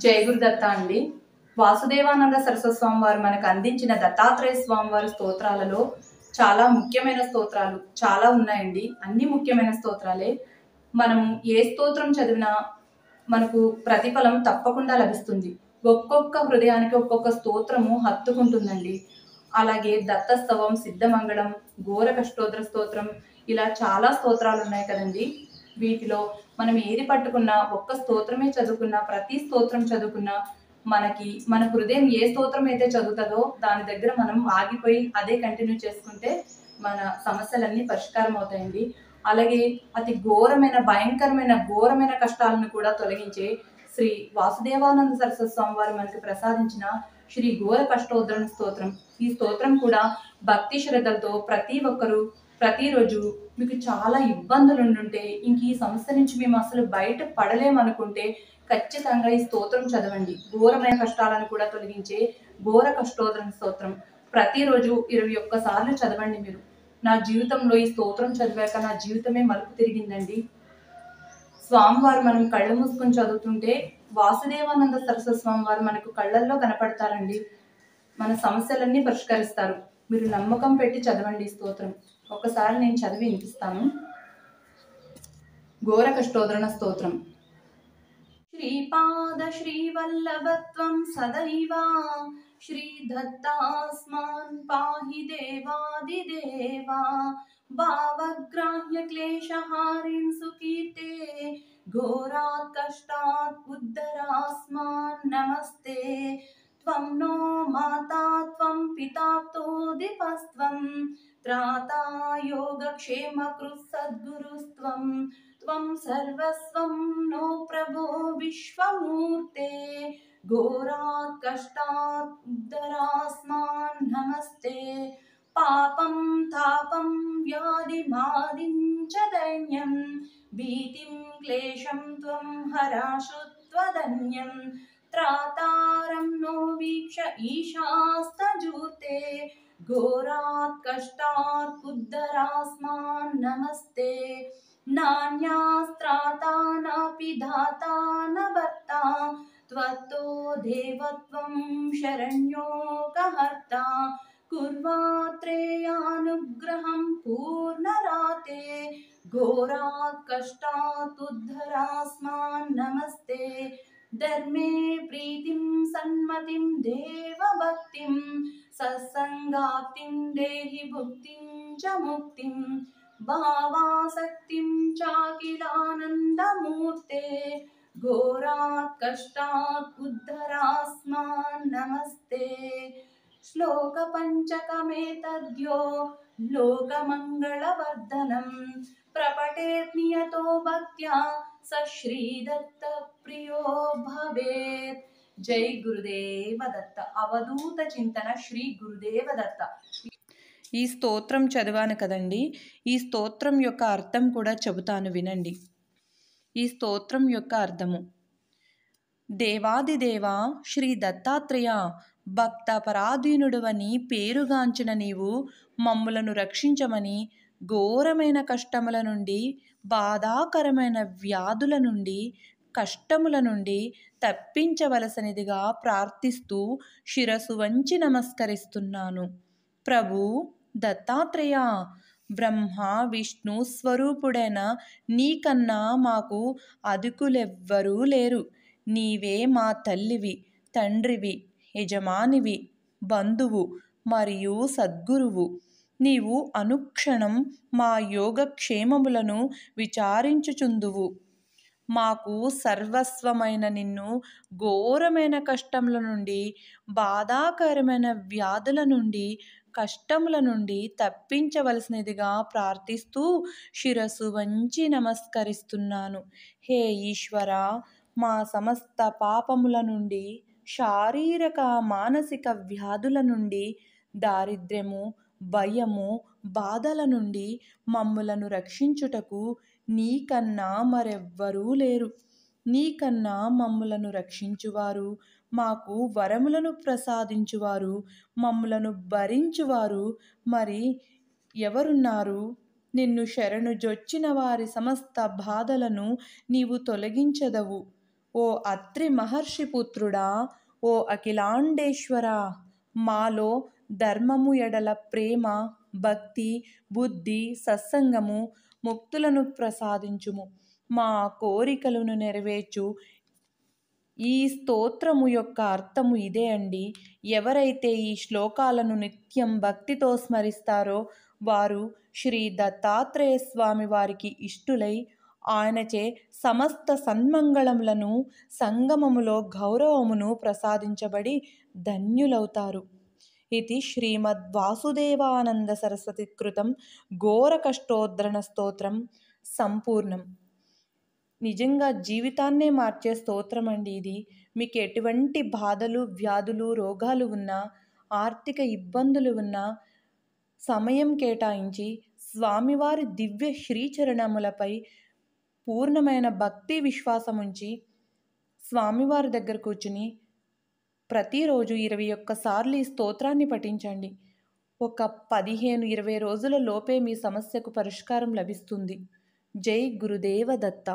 జై గురుదత్త అండి. వాసుదేవానంద సరస్వతి స్వామి వారు మనకు అందించిన దత్తాత్రేయ స్వామి వారి స్తోత్రాలలో చాలా ముఖ్యమైన స్తోత్రాలు చాలా ఉన్నాయండి. అన్ని ముఖ్యమైన స్తోత్రాలే. మనం ఏ స్తోత్రం చదివినా మనకు ప్రతిఫలం తప్పకుండా లభిస్తుంది. ఒక్కొక్క హృదయానికి ఒక్కొక్క స్తోత్రము హత్తుకుంటుందండి. అలాగే దత్తస్తవం, సిద్ధమంగళం, ఘోర కష్టోద్ర స్తోత్రం, ఇలా చాలా స్తోత్రాలు ఉన్నాయి కదండి. వీటిలో మనం ఏది పట్టుకున్నా, ఒక్క స్తోత్రమే చదువుకున్నా, ప్రతి స్తోత్రం చదువుకున్నా మన హృదయం ఏ స్తోత్రం అయితే చదువుతుందో దాని దగ్గర మనం ఆగిపోయి అదే కంటిన్యూ చేసుకుంటే మన సమస్యలన్నీ పరిష్కారం అవుతాయండి. అలాగే అతి ఘోరమైన కష్టాలను కూడా తొలగించే శ్రీ వాసుదేవానంద సరస్వతి స్వామి వారు మనకు ప్రసాదించిన శ్రీ ఘోర కష్టోద్ధరణ స్తోత్రం. ఈ స్తోత్రం కూడా భక్తి శ్రద్ధలతో ప్రతి ఒక్కరూ ప్రతిరోజు మీకు చాలా ఇబ్బందులు ఉండుంటే, ఇంక ఈ సమస్య నుంచి మేము అసలు బయట పడలేమనుకుంటే ఖచ్చితంగా ఈ స్తోత్రం చదవండి. ఘోరమైన కష్టాలను కూడా తొలగించే ఘోర కష్టోద్ధరణ స్తోత్రం ప్రతిరోజు 21 సార్లు చదవండి మీరు. నా జీవితంలో ఈ స్తోత్రం చదివాక నా జీవితమే మలుపు తిరిగిందండి. స్వామివారు మనం కళ్ళు మూసుకొని చదువుతుంటే వాసుదేవానంద సరస్వతి స్వామి వారు మనకు కళ్ళల్లో కనపడతారండి. మన సమస్యలన్నీ పరిష్కరిస్తారు. మీరు నమ్మకం పెట్టి చదవండి ఈ స్తోత్రం. ఒకసారి నేను చదివి వినిపిస్తాను. ఘోర కష్టోద్ధరణ స్తోత్రం. శ్రీపాద శ్రీవల్లభత్వం సదైవ శ్రీదత్తాస్మాన్ పాహి దేవాదిదేవా భావగ్రాహ్య క్లేశహారిన్ సుకీర్తే ఘోరాత్ కష్టాత్ ఉద్ధరాస్మాన్ నమస్తే త్వం నో మాతా త్వం పితా తోదిపస్త్వం త్రాతా యోగక్షేమకృత్ సద్గురుస్త్వం త్వం సర్వస్వం నో ప్రభో విశ్వమూర్తే ఘోరాత్ కష్టాత్ ఉద్ధరాస్మాన్ నమస్తే పాపం తాపం వ్యాధిమాదిం చ దైన్యం భీతిం క్లేశం త్వం హరాశు త్వదన్యం త్రాతారం నో వీక్ష ఈశాస్తజూతే ఘోరాత్ కష్టాత్ ఉద్ధరాస్మాన్ నమస్తే నాన్యాస్త్రాతా నాపి ధాతా న భర్తా త్వత్తో దేవత్వం శరణ్యోకహర్తా కుర్వాత్రేయానుగ్రహం పూర్ణరాతే ఘోరాత్ కష్టాత్ ఉద్ధరాస్మాన్ నమస్తే ధర్మే ప్రీతిం సన్మతిం దేవభక్తిం సత్సంగాప్తిం దేహి భుక్తిం చ ముక్తిం భావాసక్తిం చాకిలానందమూర్తే ఘోరాత్ కష్టాత్ ఉద్ధరాస్మాన్ నమస్తే శ్లోక పంచకమేతద్యో లోకమంగళవర్ధనం ప్రపఠేత్ నియతో భక్త్యా స శ్రీదత్త ప్రియో భవేత్. జై గురుదేవ దత్త. అవధూత చింతన శ్రీ గురుదేవ దత్త. ఈ స్తోత్రం చదివాను కదండి. ఈ స్తోత్రం యొక్క అర్థం కూడా చెబుతాను వినండి. ఈ స్తోత్రం యొక్క అర్థము: దేవాదిదేవ శ్రీ దత్తాత్రేయ, భక్త పరాధీనుడవని పేరుగాంచిన నీవు మమ్ములను రక్షించమని ఘోరమైన కష్టముల నుండి, బాధాకరమైన వ్యాధుల నుండి, కష్టముల నుండి తప్పించవలసినదిగా ప్రార్థిస్తూ శిరసు వంచి నమస్కరిస్తున్నాను. ప్రభు దత్తాత్రేయ, బ్రహ్మ విష్ణు స్వరూపుడైన నీకన్నా మాకు అధికులెవ్వరూ లేరు. నీవే మా తల్లివి, తండ్రివి, యజమానివి, బంధువు మరియు సద్గురువు. నీవు అనుక్షణం మా యోగక్షేమములను విచారించుచుందువు. మాకు సర్వస్వమైన నిన్ను ఘోరమైన కష్టముల నుండి, బాధాకరమైన వ్యాధుల నుండి, కష్టముల నుండి తప్పించవలసినదిగా ప్రార్థిస్తూ శిరసు వంచి నమస్కరిస్తున్నాను. హే ఈశ్వర, మా సమస్త పాపముల నుండి, శారీరక మానసిక వ్యాధుల నుండి, దారిద్ర్యము, భయము, బాధల నుండి మమ్ములను రక్షించుటకు నీకన్నా మరెవ్వరూ లేరు. నీకన్నా మమ్ములను రక్షించువారు, మాకు వరములను ప్రసాదించువారు, మమ్ములను భరించువారు మరి ఎవరున్నారు? నిన్ను శరణు జొచ్చిన వారి సమస్త బాధలను నీవు తొలగించదవు. ఓ ఓ అత్రి మహర్షి పుత్రుడా, ఓ అఖిలాండేశ్వరా, మాలో ధర్మము ఎడల ప్రేమ, భక్తి, బుద్ధి, సత్సంగము, ముక్తులను ప్రసాదించుము. మా కోరికలను నెరవేర్చు. ఈ స్తోత్రము యొక్క అర్థము ఇదే అండి. ఎవరైతే ఈ శ్లోకాలను నిత్యం భక్తితో స్మరిస్తారో వారు శ్రీ దత్తాత్రేయ స్వామి వారికి ఇష్టులై ఆయనచే సమస్త సన్మంగళములను, సంగమములో గౌరవమును ప్రసాదించబడి ధన్యులవుతారు. ఇది శ్రీమద్ వాసుదేవానంద సరస్వతి కృతం ఘోర కష్టోద్ధరణ స్తోత్రం సంపూర్ణం. నిజంగా జీవితాన్నే మార్చే స్తోత్రం అండి ఇది. మీకు ఎటువంటి బాధలు, వ్యాధులు, రోగాలు ఉన్నా, ఆర్థిక ఇబ్బందులు ఉన్నా సమయం కేటాయించి స్వామివారి దివ్య శ్రీచరణములపై పూర్ణమైన భక్తి విశ్వాసం ఉంచి స్వామివారి దగ్గర కూర్చుని ప్రతిరోజు 21 సార్లు ఈ స్తోత్రాన్ని పఠించండి. ఒక 15-20 రోజుల లోపే మీ సమస్యకు పరిష్కారం లభిస్తుంది. జై గురుదేవ దత్త.